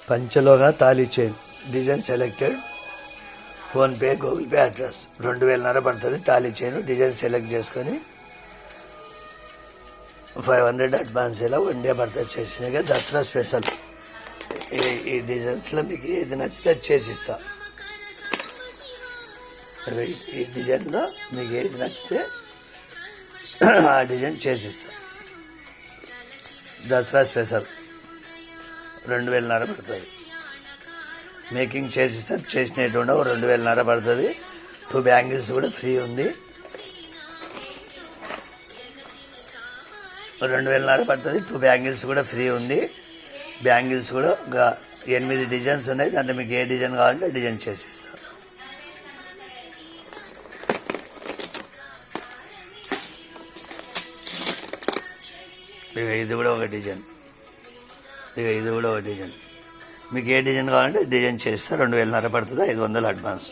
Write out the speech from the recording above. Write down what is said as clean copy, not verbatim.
పంచలోగా తాళీ chain design selected, PhonePe Google pay address 2000 పడుతుంది. Thali chain design select చేసుకొని 500 అడ్వాన్స్ ఇలా 1 డే పడుతుంది. చేసినాక దసరా స్పెషల్ ఈ డిజైన్స్లో మీకు ఏది నచ్చితే చేసిస్తా. ఈ డిజైన్లో మీకు ఏది నచ్చితే ఆ డిజైన్ చేసిస్తా. దసరా స్పెషల్ 2000 పడుతుంది. మేకింగ్ చేసిస్తా. చేసినట్టు ఉండవు 2000 పడుతుంది. 2 బ్యాంగిల్స్ కూడా ఫ్రీ ఉంది. 2000 పడుతుంది. 2 బ్యాంగిల్స్ కూడా ఫ్రీ ఉంది. బ్యాంగిల్స్ కూడా 8 డిజైన్స్ ఉన్నాయి. దాంట్లో మీకు ఏ డిజైన్ కావాలంటే డిజైన్ చేసిస్తా. ఇది కూడా ఒక డిజైన్. ఇది కూడా ఒక డిజైన్. మీకు ఏ డిజైన్ కావాలంటే డిజైన్ చేస్తా. 2000 పడుతుంది. 500 అడ్వాన్స్.